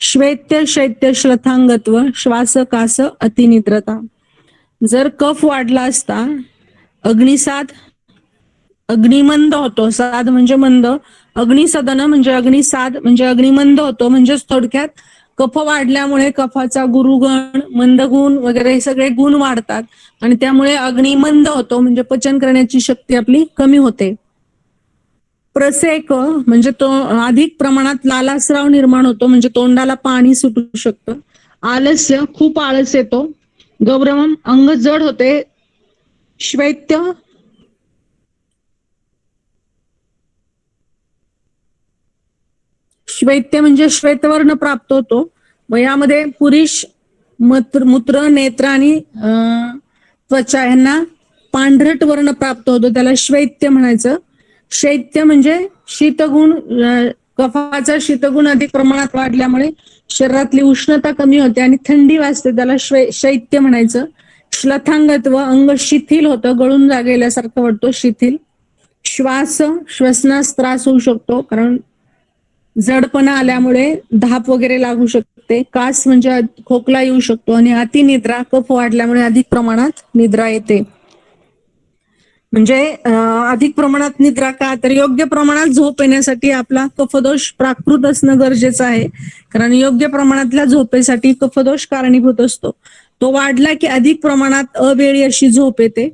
श्वेत्य शैत्य श्लथांगत्व, श्वास कास अतिनिद्रता. जर कफ वाढला असता, अग्निसाद, अग्निमंद होतो, साद म्हणजे मंद, अग्निसदन म्हणजे अग्निसाद म्हणजे अग्निमंद होतो. म्हणजेच थोडक्यात कफ वाढल्यामुळे कफाचा गुरुगण, मंदगुण वगैरे हे सगळे गुण वाढतात आणि त्यामुळे अग्निमंद होतो, म्हणजे पचन करण्याची शक्ती आपली कमी होते. प्रसेक म्हणजे तो अधिक प्रमाणात लालास्राव निर्माण होतो, म्हणजे तोंडाला पाणी सुटू शकतं. आलस्य, खूप आळस येतो. गौरवम, अंग जड होते. श्वेत्य, श्वेत्य म्हणजे श्वेतवर्ण प्राप्त होतो. मग यामध्ये पुरुष, मूत्र, नेत्र आणि त्वचा यांना पांढरट वर्ण प्राप्त होतो, त्याला श्वेत्य म्हणायचं. शैत्य म्हणजे शीतगुण कफाचा शीतगुण अधिक प्रमाणात वाढल्यामुळे शरीरातली उष्णता कमी होते आणि थंडी वाजते, त्याला शैत्य म्हणायचं. श्लथांगत्व, अंग शिथिल होतं, गळून गेल्यासारखं वाटतो, शिथिल. श्वसनास त्रास होऊ शकतो, कारण जडपणा आल्यामुळे धाप वगैरे लागू शकते. कास म्हणजे खोकला येऊ शकतो. आणि अतिनिद्रा, कफ वाढल्यामुळे अधिक प्रमाणात निद्रा येते. म्हणजे अधिक प्रमाणात निद्रा का, तर योग्य प्रमाणात झोप येण्यासाठी आपला कफदोष प्राकृत असणं गरजेचं आहे. कारण योग्य प्रमाणातल्या झोपेसाठी कफदोष कारणीभूत असतो. तो वाढला की अधिक प्रमाणात अवेळी अशी झोप येते.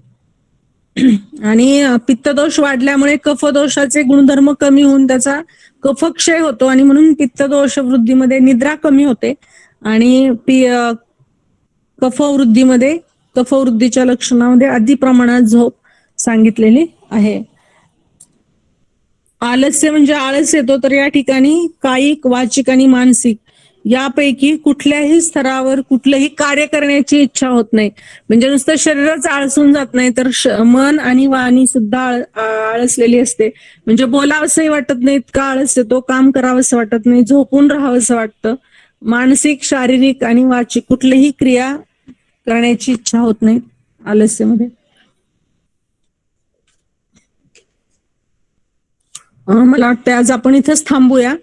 आणि पित्तदोष वाढल्यामुळे कफदोषाचे गुणधर्म कमी होऊन त्याचा कफक्षय होतो आणि म्हणून पित्तदोष वृद्धीमध्ये निद्रा कमी होते आणि कफवृद्धीच्या लक्षणामध्ये अति प्रमाणात झोप सांगितलेली आहे. आलस्य म्हणजे आळस येतो, तर या ठिकाणी कायिक, वाचिक आणि मानसिक यापैकी कुठल्याही स्तरावर कुठलंही कार्य करण्याची इच्छा होत नाही. म्हणजे नुसतं शरीरच आळसून जात नाही, तर मन आणि वाणी सुद्धा आळसलेली असते. म्हणजे बोलावंसंही वाटत नाही, इतका आळस येतो. काम करावंसं वाटत नाही, झोपून राहावंसं वाटतं. मानसिक, शारीरिक आणि वाचिक कुठलीही क्रिया करण्याची इच्छा होत नाही आलस्यामध्ये. मला वाटतं आज आपण इथंच थांबूया.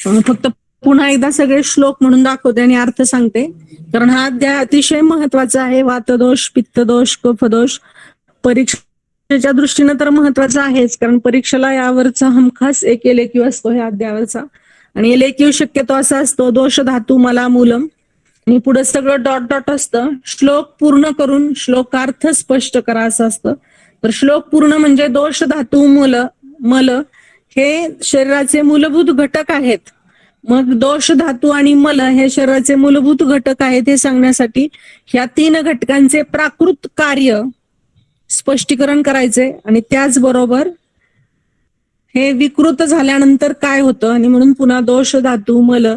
फक्त पुन्हा एकदा सगळे श्लोक म्हणून दाखवते आणि अर्थ सांगते, कारण हा अध्याय अतिशय महत्वाचा आहे. वातदोष, पित्तदोष, कफदोष परीक्षेच्या दृष्टीनं तर महत्वाचा आहेच, कारण परीक्षेला यावरचा हमखास एक लेखीव असतो ह्या अध्यायावरचा. आणि लेखीव शक्यतो असा असतो, दोष धातू मला मूलम, आणि पुढे सगळं डॉट डॉट असतं. श्लोक पूर्ण करून श्लोकार्थ स्पष्ट करा असं असतं. तर श्लोक पूर्ण म्हणजे दोष धातू मल हे शरीराचे मूलभूत घटक आहेत. मग दोष धातू आणि मल हे शरीराचे मूलभूत घटक आहेत हे सांगण्यासाठी ह्या 3 घटकांचे प्राकृत कार्य स्पष्टीकरण करायचे. आणि त्याचबरोबर हे विकृत झाल्यानंतर काय होतं, आणि म्हणून पुन्हा दोष धातू मल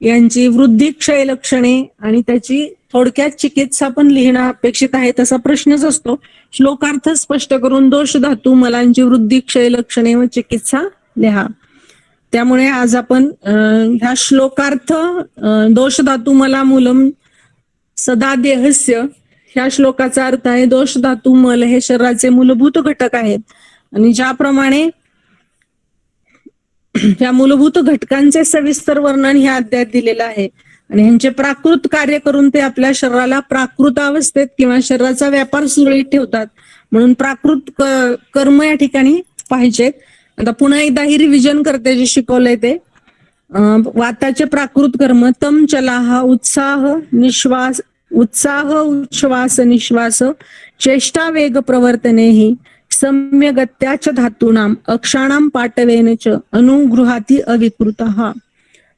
यांची वृद्धी क्षय लक्षणे आणि त्याची थोडक्यात चिकित्सा पण लिहिणं अपेक्षित आहे. तसा प्रश्नच असतो. श्लोकार्थ स्पष्ट करून दोष धातू मलांची वृद्धी क्षय लक्षणे व चिकित्सा लिहा. त्यामुळे आज आपण ह्या श्लोकार्थ दोष धातू मला मूलम सदा देहस्य ह्या श्लोकाचा अर्थ आहे, दोष धातू मल हे शरीराचे मूलभूत घटक आहेत आणि ज्याप्रमाणे ह्या मूलभूत घटकांचे सविस्तर वर्णन ह्या अध्यायात दिलेलं आहे आणि ह्यांचे प्राकृत कार्य करून ते आपल्या शरीराला प्राकृत अवस्थेत किंवा शरीराचा व्यापार सुरळीत ठेवतात. म्हणून प्राकृत कर्म या ठिकाणी पाहिजेत. आता पुन्हा एकदा ही रिव्हिजन करते जे शिकवलंय ते. वाताचे प्राकृत कर्म तम चला हा उत्साह उच्छ्वास निश्वास चेष्टा वेग प्रवर्तने ही सम्यगत्याच धातूनाम अक्षाणाम पाटवेन च अनुगृहाती अविकृत.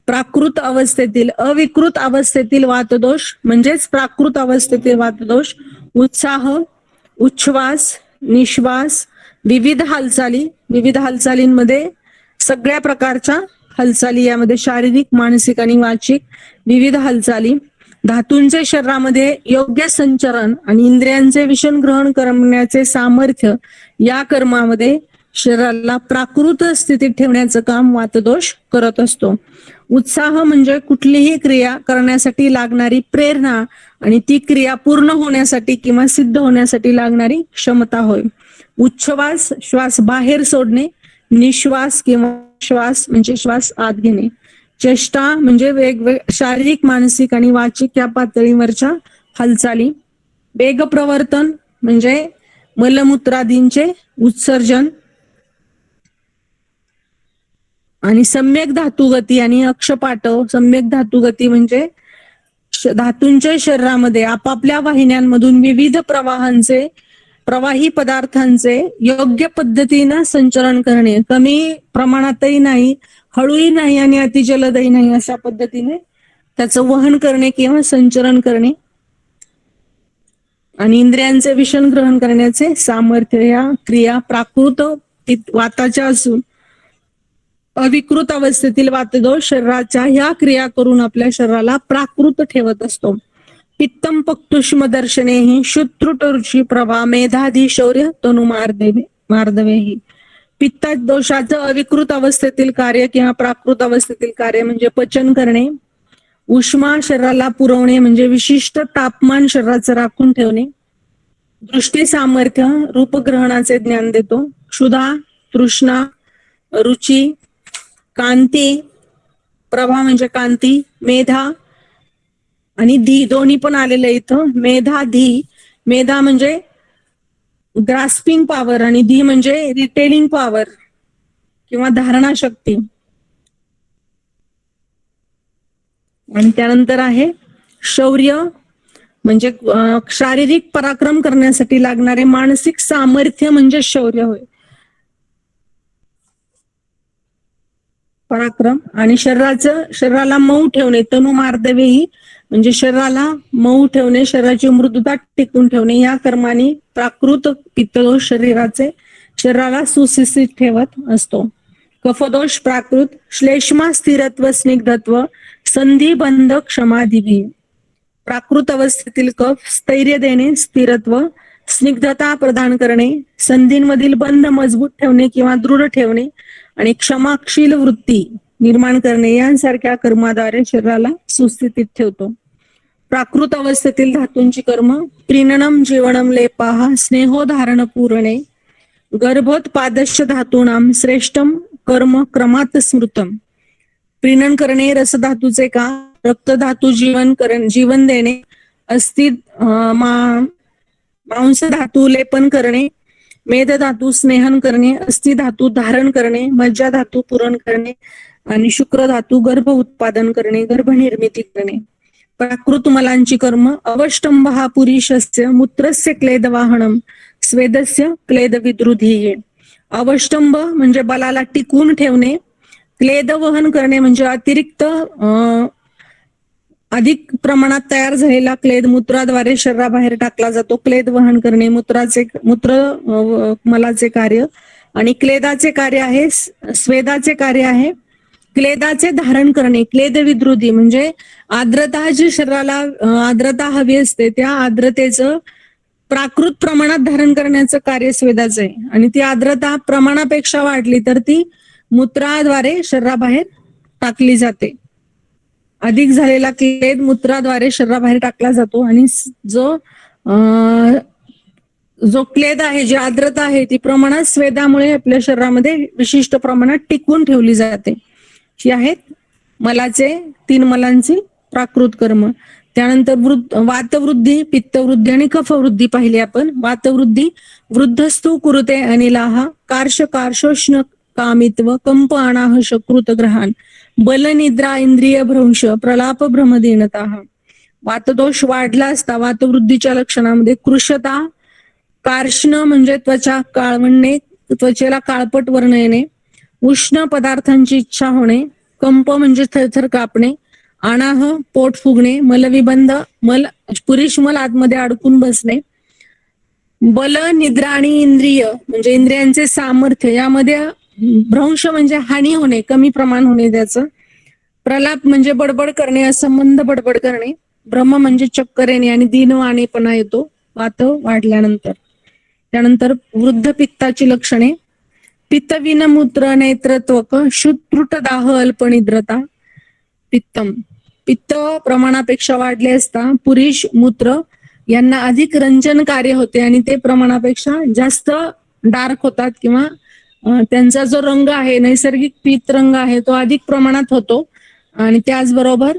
प्राकृत अवस्थेतील अविकृत अवस्थेतील वातदोष म्हणजेच प्राकृत अवस्थेतील वातदोष उत्साह, उच्छ्वास, निश्वास, विविध हालचालींमध्ये सगळ्या प्रकारच्या हालचाली, यामध्ये शारीरिक, मानसिक आणि वाचिक विविध हालचाली, धातूंचे शरीरामध्ये योग्य संचरण आणि इंद्रियांचे विषण ग्रहण करण्याचे सामर्थ्य या कर्मामध्ये शरीराला प्राकृत स्थितीत ठेवण्याचं काम वातदोष करत असतो. उत्साह म्हणजे कुठलीही क्रिया करण्यासाठी लागणारी प्रेरणा आणि ती क्रिया पूर्ण होण्यासाठी किंवा सिद्ध होण्यासाठी लागणारी क्षमता होय. उच्छ्वास श्वास बाहेर सोडणे, निश्वास किंवा श्वास म्हणजे श्वास आत घेणे, चेष्टा म्हणजे वेगवेगळ्या शारीरिक, मानसिक आणि वाचिक या पातळीवरच्या हालचाली, वेग प्रवर्तन म्हणजे मलमूत्रादींचे उत्सर्जन, आणि सम्यक धातुगती आणि अक्षपाटव. सम्यक धातुगती म्हणजे धातूंच्या शरीरामध्ये आपापल्या वाहिन्यांमधून विविध प्रवाही पदार्थांचे योग्य पद्धतीनं संचरण करणे, कमी प्रमाणातही नाही, हळूही नाही आणि अतिजलदही नाही, अशा पद्धतीने त्याचं वहन करणे किंवा संचरण करणे, आणि इंद्रियांचे विषण ग्रहण करण्याचे सामर्थ्य या क्रिया प्राकृत वाताच्या असून अविकृत अवस्थेतील वातदोष शरीराच्या ह्या क्रिया करून आपल्या शरीराला प्राकृत ठेवत असतो. पित्तम पक्तुष्म दर्शने ही शुत्रुट रुची प्रभा मेधाधी शौर्य तनु मार्दवेही. पित्त दोषाचं अविकृत अवस्थेतील कार्य किंवा प्राकृत अवस्थेतील कार्य म्हणजे पचन करणे, उष्मा शरीराला पुरवणे म्हणजे विशिष्ट तापमान शरीराचं राखून ठेवणे, दृष्टी सामर्थ्य रूपग्रहणाचे ज्ञान देतो, क्षुधा, तृष्णा, रुची, कांती, प्रभा म्हणजे कांती, मेधा आणि धी दोन्ही पण आलेलं आहे इथं. मेधा धी, मेधा म्हणजे ग्रास्पिंग पॉवर आणि धी म्हणजे रिटेलिंग पॉवर किंवा धारणा शक्ती. आणि त्यानंतर आहे शौर्य म्हणजे शारीरिक पराक्रम करण्यासाठी लागणारे मानसिक सामर्थ्य म्हणजे शौर्य होय. पराक्रम आणि शरीराला मऊ ठेवणे, तनु मार्दवेही म्हणजे शरीराला मऊ ठेवणे, शरीराची मृदुता टिकून ठेवणे या कर्माने प्राकृत पित्तदोष शरीराला सुशिक्षित ठेवत असतो. कफदोष प्राकृत श्लेष्मा स्थिरत्व स्निग्धत्व संधिबंध क्षमादिभी. प्राकृत अवस्थेतील कफ स्थैर्य देणे, स्थिरत्व, स्निग्धता प्रदान करणे, संधींमधील बंध मजबूत ठेवणे किंवा दृढ ठेवणे आणि क्षमाशील वृत्ती निर्माण करणे यांसारख्या कर्माद्वारे शरीराला सुस्थितीत ठेवतो. प्राकृत अवस्थेतील धातूंची कर्म प्रीणनम जीवनम लेपाह स्नेहोधारण पूरणे गर्भोत्पादश्य धातूनाम श्रेष्ठम कर्म क्रमात स्मृतम. प्रीणन करणे रसधातूचे का, रक्तधातू जीवन देणे, अस्थि मांस धातू लेपन करणे, मेध धातू स्नेहन करणे, अस्थि धातू धारण करणे, मज्जा धातू पुरण करणे आणि शुक्र धातू गर्भ उत्पादन करणे, गर्भनिर्मिती करणे. प्राकृत मलांची कर्म अवष्टंभ हा पुरुषस्य मूत्रस्य क्लेदवाहनम स्वेदस्य क्लेद विद्रुधी. अवष्टंभ म्हणजे बलाला टिकून ठेवणे, क्लेद वहन करणे म्हणजे अतिरिक्त अधिक प्रमाणात तयार झालेला क्लेद मूत्राद्वारे शरीराबाहेर टाकला जातो. क्लेद वहन करणे मलाचे कार्य आणि क्लेदाचे कार्य आहे, स्वेदाचे कार्य आहे क्लेदाचे धारण करणे. क्लेद विद्रुधी म्हणजे आर्द्रता जी शरीराला आर्द्रता हवी असते त्या आर्द्रतेचं प्राकृत प्रमाणात धारण करण्याचं कार्य स्वेदाचं आहे आणि ती आर्द्रता प्रमाणापेक्षा वाढली तर ती मूत्राद्वारे शरीराबाहेर टाकली जाते. अधिक झालेला क्लेद मूत्राद्वारे शरीराबाहेर टाकला जातो आणि जो क्लेद आहे, जी आर्द्रता आहे ती प्रमाणात स्वेदामुळे आपल्या शरीरामध्ये विशिष्ट प्रमाणात टिकवून ठेवली जाते. ही आहेत मलाचे 3 मलांची प्राकृत कर्म. त्यानंतर वातवृद्धी, पित्तवृद्धी आणि कफवृद्धी पाहिली आपण. वातवृद्धी वृद्धस्तु कुरुते अनिलाहा कार्शोष्ण कामित्व कंप अनाह शकृत ग्रहान बल निद्रा इंद्रिय भ्रंश प्रलाप भ्रमदीनता. वातदोष वाढला असता वातवृद्धीच्या लक्षणामध्ये कृशता, कार्ष्ण म्हणजे त्वचा काळवणे, त्वचेला काळपट वर्ण येणे, उष्ण पदार्थांची इच्छा होणे, कंप म्हणजे थरथर कापणे, अनाह पोट फुगणे, मलविबंध पुरुष मल आतमध्ये अडकून बसणे, बल निद्रा आणि इंद्रिय म्हणजे इंद्रियांचे सामर्थ्य यामध्ये भ्रंश म्हणजे हानी होणे, कमी प्रमाण होणे त्याचं, प्रलाप म्हणजे बडबड करणे, असंबंध बडबड करणे, भ्रम म्हणजे चक्कर येणे आणि दीनवाणेपणा येतो वात वाढल्यानंतर. त्यानंतर वृद्ध पित्ताची लक्षणे पित्तविन मूत्र नेत्रत्वक शुत्रुट दाह अल्पनिद्रता. पित्तम पित्त प्रमाणापेक्षा वाढले असता पुरुष मूत्र यांना अधिक रंजन कार्य होते आणि ते प्रमाणापेक्षा जास्त डार्क होतात किंवा त्यांचा जो रंग आहे नैसर्गिक पित्त रंग आहे तो अधिक प्रमाणात होतो आणि त्याचबरोबर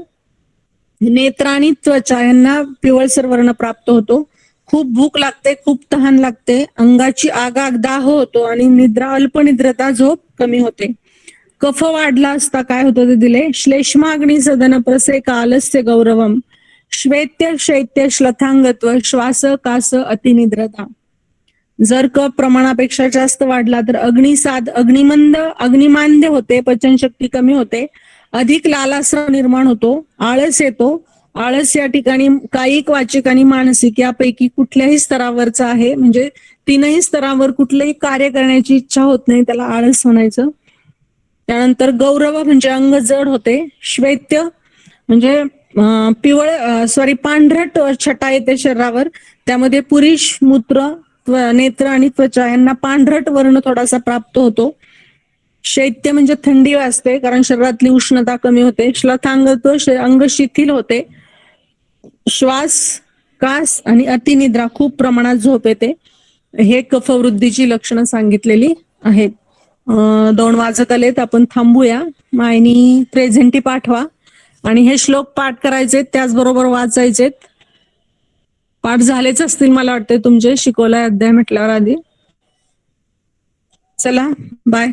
नेत्र आणि त्वचा यांना पिवळसर वर्ण प्राप्त होतो. खूप भूक लागते, खूप तहान लागते, अंगाची आगाग दाह होतो आणि निद्रा अल्पनिद्रता झोप कमी होते. कफ वाढला असता काय होतं ते दिले श्लेष्माग्नी सदन प्रसेक आलस्य गौरवम श्वेत्य शैत्य श्लथांगत्व श्वास कास अतिनिद्रता. जर कफ प्रमाणापेक्षा जास्त वाढला तर अग्निमांद्य होते, पचनशक्ती कमी होते, अधिक लालास्राव निर्माण होतो, आळस येतो. आळस या ठिकाणी कायिक, वाचिक आणि मानसिक यापैकी कुठल्याही स्तरावरचा आहे, म्हणजे 3ही स्तरावर कुठलंही कार्य करण्याची इच्छा होत नाही, त्याला आळस म्हणायचं. त्यानंतर गौरव म्हणजे अंग जड होते, श्वेत्य म्हणजे पांढरट छटा येते शरीरावर, त्यामध्ये पुरुष मूत्र नेत्र आणि त्वचा यांना पांढरट वर्ण थोडासा प्राप्त होतो. शैत्य म्हणजे थंडी वाजते, कारण शरीरातली उष्णता कमी होते. श्लथांग अंग शिथिल होते. श्वास, कास आणि अतिनिद्रा, खूप प्रमाणात झोप येते. हे कफवृद्धीची लक्षणं सांगितलेली आहेत. 2 वाजत आलेत, आपण थांबूया. मायनी प्रेझेंटी पाठवा आणि हे श्लोक पाठ करायचे, त्याचबरोबर वाचायचेत. पाठ झालेच असतील मला वाटते तुमचे, शिकवलाय अध्याय म्हटल्यावर आधी. चला, बाय.